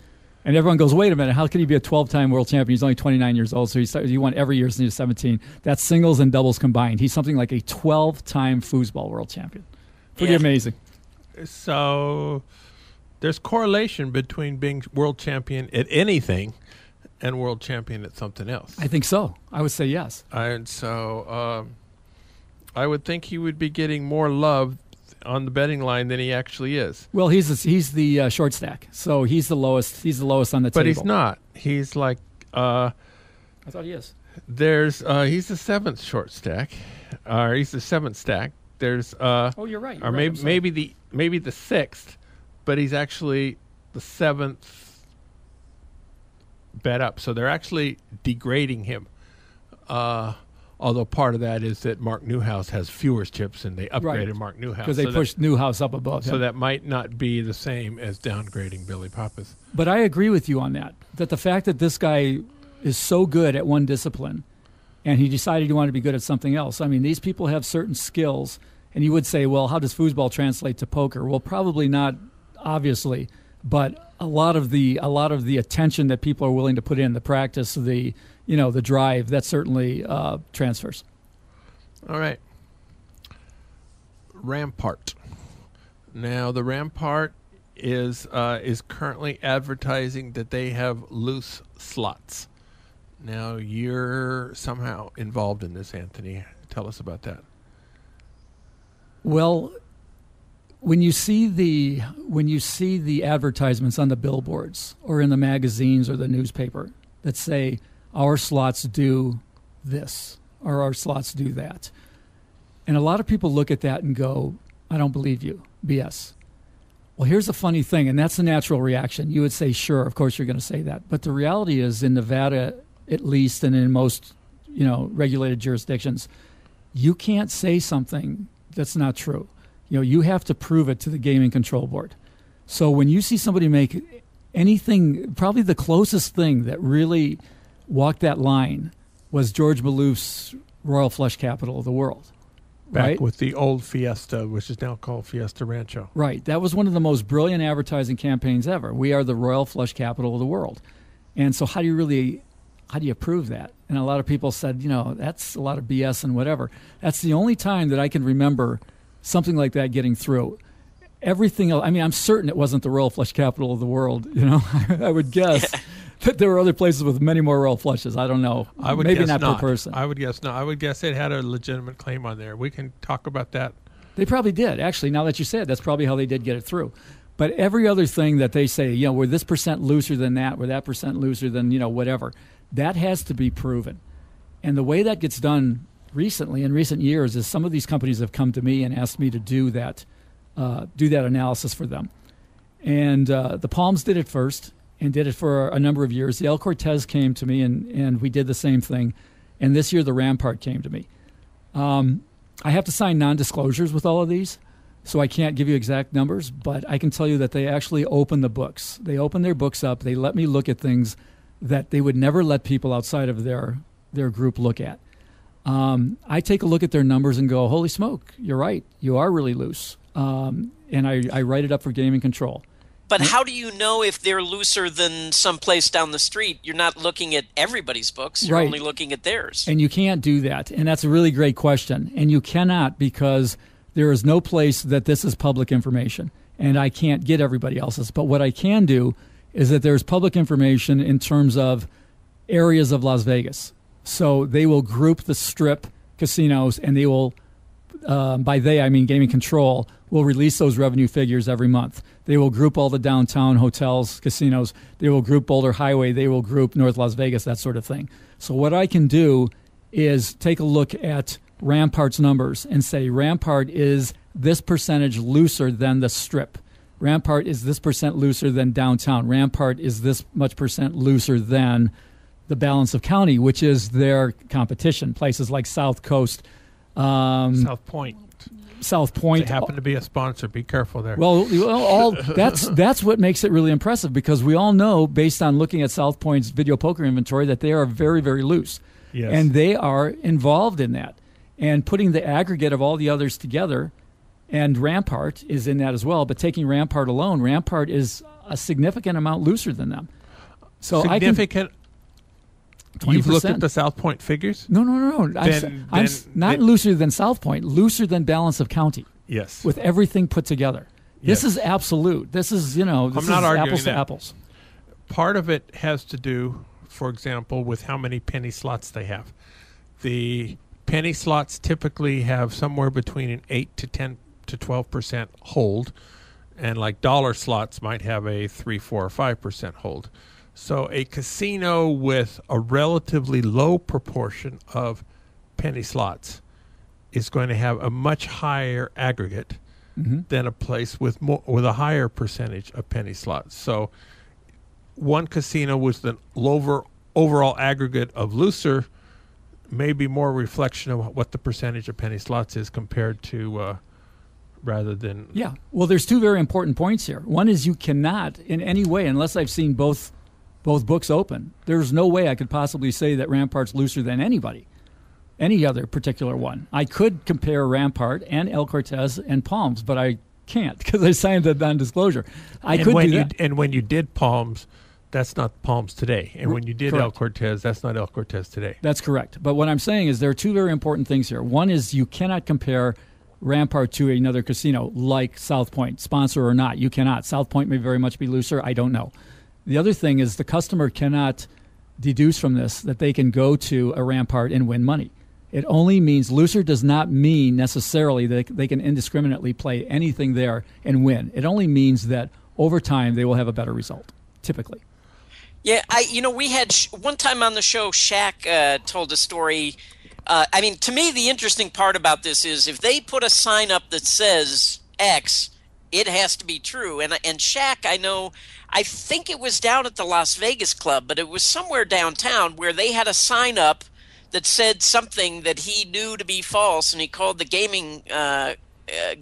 [SPEAKER 4] And everyone goes, wait a minute, how can he be a 12-time world champion? He's only 29 years old, so he won every year since he was 17. That's singles and doubles combined. He's something like a 12-time foosball world champion. Pretty amazing.
[SPEAKER 2] So there's correlation between being world champion at anything and world champion at something else.
[SPEAKER 4] I think so. I would say yes.
[SPEAKER 2] And so I would think he would be getting more love on the betting line than he actually is.
[SPEAKER 4] Well, he's the short stack, so he's the lowest. He's the lowest on the table.
[SPEAKER 2] But he's not. He's like.
[SPEAKER 4] I thought he is.
[SPEAKER 2] There's he's the 7th short stack, or he's the 7th stack. There's
[SPEAKER 4] oh, you're right.
[SPEAKER 2] Or maybe the 6th, but he's actually the 7th bet up. So they're actually degrading him. Although part of that is that Mark Newhouse has fewer chips, and they upgraded Mark Newhouse.
[SPEAKER 4] Because they pushed Newhouse up above him.
[SPEAKER 2] So that might not be the same as downgrading Billy Pappas.
[SPEAKER 4] But I agree with you on that the fact that this guy is so good at one discipline, and he decided he wanted to be good at something else. I mean, these people have certain skills, and you would say, well, how does foosball translate to poker? Well, probably not, obviously, but a lot of the attention that people are willing to put in, the practice, the drive, that certainly transfers.
[SPEAKER 2] All right. Rampart. Now, the Rampart is currently advertising that they have loose slots. Now, you're somehow involved in this, Anthony. Tell us about that.
[SPEAKER 4] Well, when you see the advertisements on the billboards or in the magazines or the newspaper that say, our slots do this, or our slots do that. And a lot of people look at that and go, I don't believe you, BS. Well, here's the funny thing, and that's the natural reaction. You would say, sure, of course you're going to say that. But the reality is, in Nevada, at least, and in most, regulated jurisdictions, you can't say something that's not true. You have to prove it to the Gaming Control Board. So when you see somebody make anything, probably the closest thing that really walked that line was George Malouf's Royal Flush Capital of the World.
[SPEAKER 2] Back
[SPEAKER 4] right?
[SPEAKER 2] with the old Fiesta, which is now called Fiesta Rancho.
[SPEAKER 4] Right. That was one of the most brilliant advertising campaigns ever. We are the Royal Flush Capital of the World. And so how do you prove that? And a lot of people said, that's a lot of BS and whatever. That's the only time that I can remember something like that getting through. Everything else, I'm certain it wasn't the Royal Flush Capital of the World. I would guess that there were other places with many more Royal Flushes. I don't know.
[SPEAKER 2] I would
[SPEAKER 4] Maybe
[SPEAKER 2] guess
[SPEAKER 4] not
[SPEAKER 2] not
[SPEAKER 4] per person.
[SPEAKER 2] I would guess not. I would guess it had a legitimate claim on there. We can talk about that.
[SPEAKER 4] They probably did. Actually, now that you say it, that's probably how they did get it through. But every other thing that they say, we're this percent looser than that, we're that percent looser than, whatever, that has to be proven. And the way that gets done recently, in recent years, is some of these companies have come to me and asked me to do that analysis for them. And the Palms did it first and did it for a number of years. The El Cortez came to me, and we did the same thing. And this year, the Rampart came to me. I have to sign non-disclosures with all of these, so I can't give you exact numbers, but I can tell you that they actually open the books. They open their books up. They let me look at things that they would never let people outside of their group look at. I take a look at their numbers and go, holy smoke, you're right. You are really loose. And I write it up for gaming control.
[SPEAKER 3] But how do you know if they're looser than someplace down the street? You're not looking at everybody's books. You're only looking at theirs.
[SPEAKER 4] And you can't do that. And that's a really great question. And you cannot, because there is no place that this is public information. And I can't get everybody else's. But what I can do is that there's public information in terms of areas of Las Vegas. So they will group the strip casinos, and they will, by they I mean gaming control, will release those revenue figures every month. They will group all the downtown hotels, casinos. They will group Boulder Highway. They will group North Las Vegas, that sort of thing. So what I can do is take a look at Rampart's numbers and say Rampart is this percentage looser than the strip. Rampart is this percent looser than downtown. Rampart is this much percent looser than the balance of county, which is their competition. Places like South Coast.
[SPEAKER 2] South Point.
[SPEAKER 4] They
[SPEAKER 2] happen to be a sponsor. Be careful there.
[SPEAKER 4] Well, that's what makes it really impressive, because we all know, based on looking at South Point's video poker inventory, that they are very, very loose.
[SPEAKER 2] Yes.
[SPEAKER 4] And they are involved in that. And putting the aggregate of all the others together, and Rampart is in that as well, but taking Rampart alone, Rampart is a significant amount looser than them. So
[SPEAKER 2] significant.
[SPEAKER 4] 20%.
[SPEAKER 2] You've looked at the South Point figures?
[SPEAKER 4] No. I'm not looser than South Point, looser than balance of county.
[SPEAKER 2] Yes.
[SPEAKER 4] With everything put together.
[SPEAKER 2] Yes.
[SPEAKER 4] This is absolute. This is,
[SPEAKER 2] I'm not arguing
[SPEAKER 4] apples
[SPEAKER 2] that.
[SPEAKER 4] to apples.
[SPEAKER 2] Part of it has to do, for example, with how many penny slots they have. The penny slots typically have somewhere between an 8 to 10 to 12% hold, and like dollar slots might have a 3, 4, or 5% hold. So a casino with a relatively low proportion of penny slots is going to have a much higher aggregate than a place with a higher percentage of penny slots. So one casino with an lower overall aggregate of looser may be more a reflection of what the percentage of penny slots is compared to rather than...
[SPEAKER 4] Yeah. Well, there's two very important points here. One is you cannot in any way, unless I've seen both books open, there's no way I could possibly say that Rampart's looser than any other particular one. I could compare Rampart and El Cortez and Palms, but I can't because I signed a non-disclosure.
[SPEAKER 2] And when you did Palms, that's not Palms today. And when you did
[SPEAKER 4] correct.
[SPEAKER 2] El Cortez, that's not El Cortez today.
[SPEAKER 4] That's correct. But what I'm saying is there are two very important things here. One is you cannot compare Rampart to another casino like South Point, sponsor or not. You cannot. South Point may very much be looser. I don't know. The other thing is the customer cannot deduce from this that they can go to a Rampart and win money. It only means looser does not mean necessarily that they can indiscriminately play anything there and win. It only means that over time they will have a better result, typically.
[SPEAKER 3] Yeah, we had one time on the show, Shaq told a story. To me, the interesting part about this is if they put a sign up that says X, it has to be true. And Shaq, I think it was down at the Las Vegas Club, but it was somewhere downtown where they had a sign up that said something that he knew to be false, and he called the gaming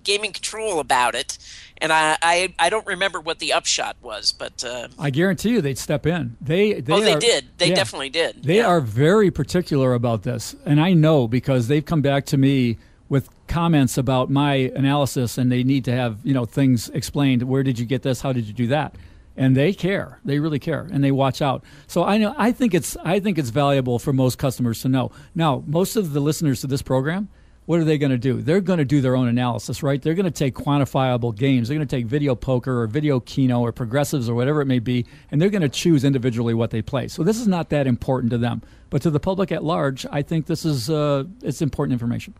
[SPEAKER 3] gaming control about it, and I don't remember what the upshot was, but
[SPEAKER 4] I guarantee you they'd step in. They
[SPEAKER 3] did. They definitely did.
[SPEAKER 4] They are very particular about this, and I know because they've come back to me with comments about my analysis, and they need to have things explained. Where did you get this? How did you do that? And they care. They really care, and they watch out. So I think it's valuable for most customers to know. Now, most of the listeners to this program, what are they going to do? They're going to do their own analysis, right? They're going to take quantifiable games. They're going to take video poker or video Keno or progressives or whatever it may be, and they're going to choose individually what they play. So this is not that important to them. But to the public at large, I think this is it's important information.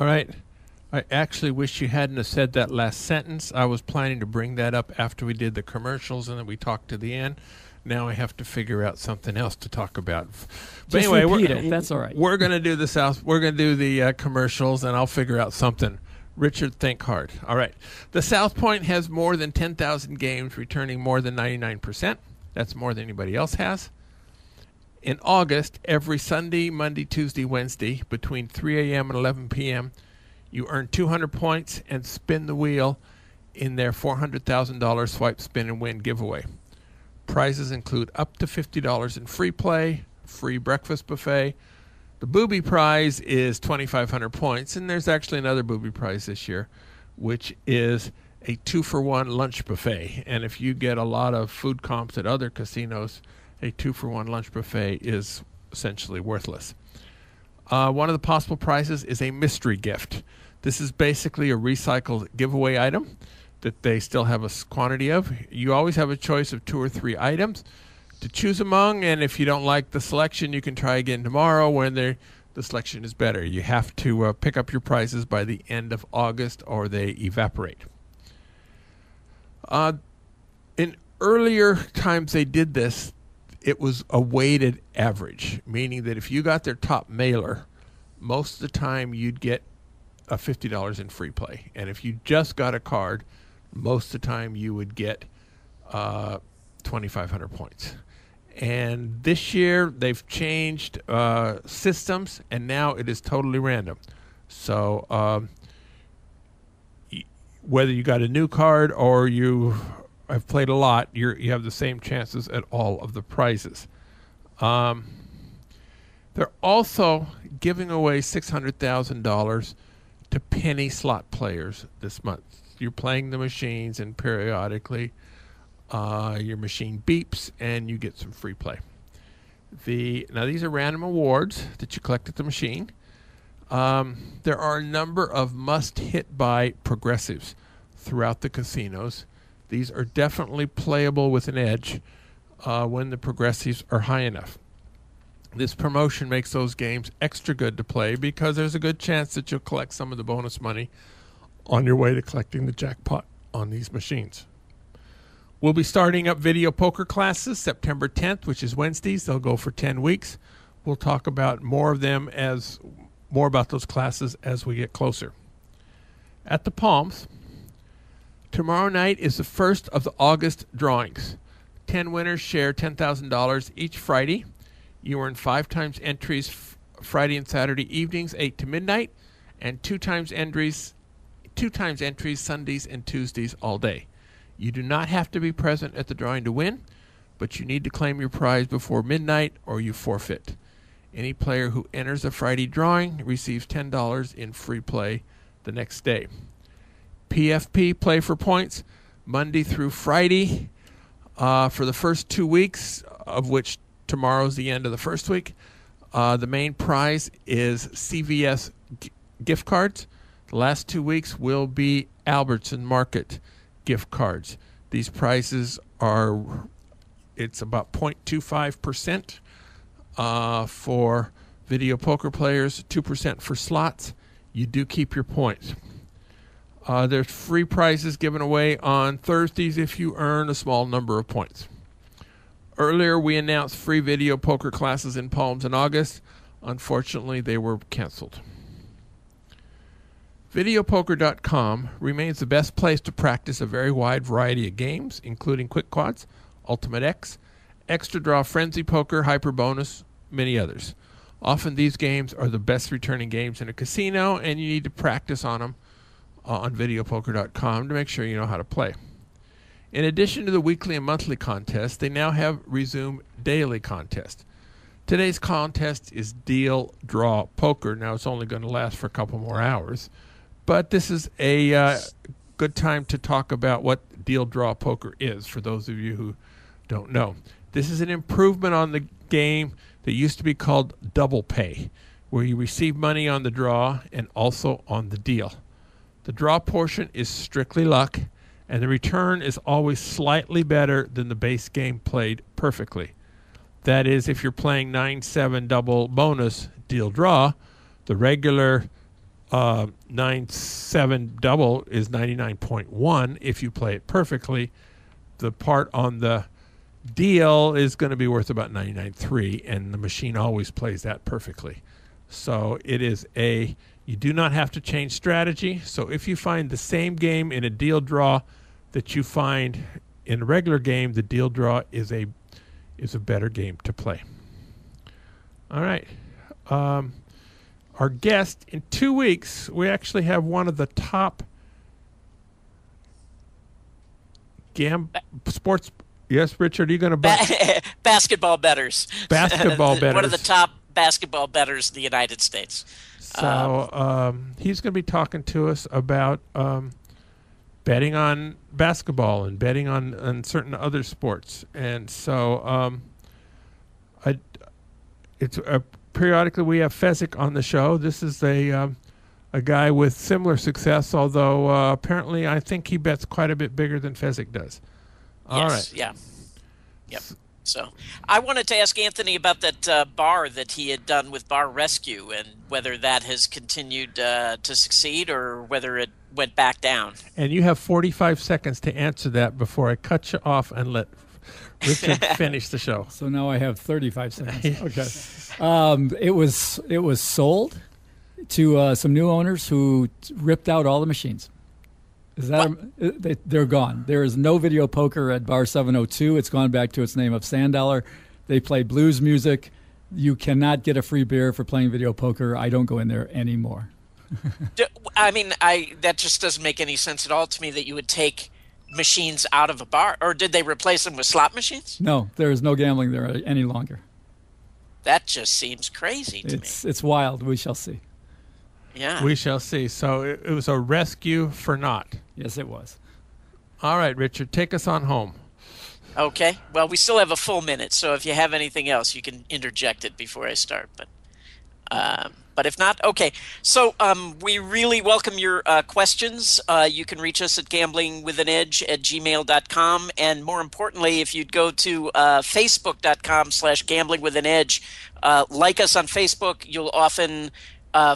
[SPEAKER 2] All right. I actually wish you hadn't have said that last sentence. I was planning to bring that up after we did the commercials and then we talked to the end. Now I have to figure out something else to talk about. But
[SPEAKER 4] Just
[SPEAKER 2] anyway,
[SPEAKER 4] repeat it. That's all right.
[SPEAKER 2] We're going to do the South. We're going to do the commercials, and I'll figure out something. Richard, think hard. All right. The South Point has more than 10,000 games, returning more than 99%. That's more than anybody else has. In August, every Sunday, Monday, Tuesday, Wednesday, between 3 a.m. and 11 p.m., you earn 200 points and spin the wheel in their $400,000 swipe, spin, and win giveaway. Prizes include up to $50 in free play, free breakfast buffet. The booby prize is 2,500 points, and there's actually another booby prize this year, which is a 2-for-1 lunch buffet. And if you get a lot of food comps at other casinos, a 2-for-1 lunch buffet is essentially worthless. One of the possible prizes is a mystery gift. This is basically a recycled giveaway item that they still have a quantity of. You always have a choice of 2 or 3 items to choose among, and if you don't like the selection, you can try again tomorrow when the selection is better. You have to pick up your prizes by the end of August or they evaporate. In earlier times they did this, it was a weighted average, meaning that if you got their top mailer, most of the time you'd get $50 in free play. And if you just got a card, most of the time you would get 2,500 points. And this year they've changed systems, and now it is totally random. So whether you got a new card or you have played a lot, you have the same chances at all of the prizes. They're also giving away $600,000 to penny slot players this month. You're playing the machines, and periodically your machine beeps and you get some free play. Now these are random awards that you collect at the machine. There are a number of must-hit-by progressives throughout the casinos. These are definitely playable with an edge when the progressives are high enough. This promotion makes those games extra good to play because there's a good chance that you'll collect some of the bonus money on your way to collecting the jackpot on these machines. We'll be starting up video poker classes September 10th, which is Wednesdays. They'll go for 10 weeks. We'll talk about more about those classes as we get closer. At the Palms, tomorrow night is the first of the August drawings. 10 winners share $10,000 each Friday. You earn 5 times entries Friday and Saturday evenings, 8 to midnight, and 2 times entries Sundays and Tuesdays all day. You do not have to be present at the drawing to win, but you need to claim your prize before midnight or you forfeit. Any player who enters a Friday drawing receives $10 in free play the next day. PFP, play for points, Monday through Friday for the first 2 weeks, of which tomorrow's the end of the first week. The main prize is CVS gift cards. The last 2 weeks will be Albertson Market gift cards. These prices it's about 0.25% for video poker players, 2% for slots. You do keep your points. There's free prizes given away on Thursdays if you earn a small number of points. Earlier, we announced free video poker classes in Palms in August. Unfortunately, they were canceled. Videopoker.com remains the best place to practice a very wide variety of games, including Quick Quads, Ultimate X, Extra Draw, Frenzy Poker, Hyper Bonus, many others. Often these games are the best returning games in a casino, and you need to practice on them on videopoker.com to make sure you know how to play. In addition to the weekly and monthly contests, they now have resumed daily contests. Today's contest is Deal Draw Poker. Now, it's only going to last for a couple more hours, but this is a good time to talk about what Deal Draw Poker is for those of you who don't know. This is an improvement on the game that used to be called Double Pay, where you receive money on the draw and also on the deal. The draw portion is strictly luck, and the return is always slightly better than the base game played perfectly. That is, if you're playing 9-7 double bonus deal draw, the regular 9-7 double is 99.1 if you play it perfectly. The part on the deal is going to be worth about 99.3, and the machine always plays that perfectly. So it is you do not have to change strategy. So if you find the same game in a deal draw that you find in a regular game, the deal draw is a better game to play. All right. Our guest in 2 weeks, we actually have one of the top sports. Yes, Richard, are you going to
[SPEAKER 3] basketball bettors?
[SPEAKER 2] Basketball bettors.
[SPEAKER 3] One of the top basketball bettors in the United States.
[SPEAKER 2] So he's going to be talking to us about betting on basketball and betting on certain other sports. And so periodically we have Fezzik on the show. This is a guy with similar success, although apparently I think he bets quite a bit bigger than Fezzik does. All right.
[SPEAKER 3] Yeah. Yep. So I wanted to ask Anthony about that bar that he had done with Bar Rescue and whether that has continued to succeed or whether it went back down.
[SPEAKER 2] And you have 45 seconds to answer that before I cut you off and let Richard finish the show.
[SPEAKER 4] So now I have 35 seconds. Okay. It was sold to some new owners who ripped out all the machines. They're gone. There is no video poker at Bar 702. It's gone back to its name of Sanddollar. They play blues music. You cannot get a free beer for playing video poker. I don't go in there anymore.
[SPEAKER 3] I mean, that just doesn't make any sense at all to me that you would take machines out of a bar. Or did they replace them with slot machines?
[SPEAKER 4] No, there is no gambling there any longer.
[SPEAKER 3] That just seems crazy to me.
[SPEAKER 4] It's wild. We shall see.
[SPEAKER 3] Yeah.
[SPEAKER 2] We shall see. So it was a rescue for naught.
[SPEAKER 4] Yes, it was.
[SPEAKER 2] All right, Richard, take us on home.
[SPEAKER 3] Okay. Well, we still have a full minute, so if you have anything else, you can interject it before I start. But if not, okay. So we really welcome your questions. You can reach us at gamblingwithanedge@gmail.com. And more importantly, if you'd go to facebook.com/gamblingwithanedge, like us on Facebook, you'll often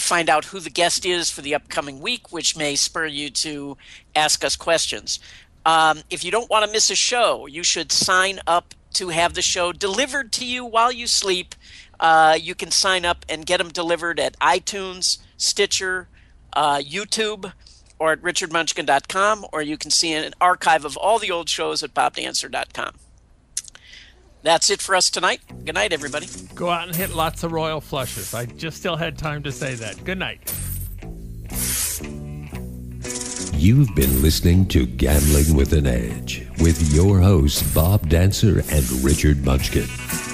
[SPEAKER 3] find out who the guest is for the upcoming week, which may spur you to ask us questions. If you don't want to miss a show, you should sign up to have the show delivered to you while you sleep. You can sign up and get them delivered at iTunes, Stitcher, YouTube, or at richardmunchkin.com, or you can see an archive of all the old shows at bobdancer.com. That's it for us tonight. Good night, everybody.
[SPEAKER 2] Go out and hit lots of royal flushes. I just still had time to say that. Good night.
[SPEAKER 1] You've been listening to Gambling with an Edge with your hosts Bob Dancer and Richard Munchkin.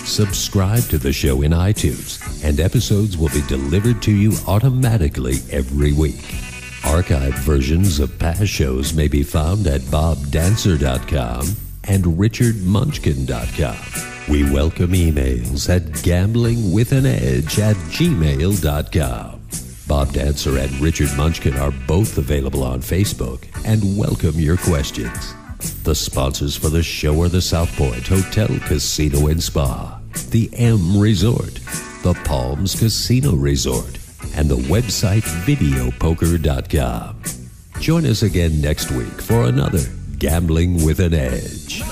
[SPEAKER 1] Subscribe to the show in iTunes, and episodes will be delivered to you automatically every week. Archived versions of past shows may be found at bobdancer.com and richardmunchkin.com. We welcome emails at gamblingwithanedge@gmail.com. Bob Dancer and Richard Munchkin are both available on Facebook and welcome your questions. The sponsors for the show are the South Point Hotel, Casino and Spa, the M Resort, the Palms Casino Resort, and the website videopoker.com. Join us again next week for another Gambling with an Edge.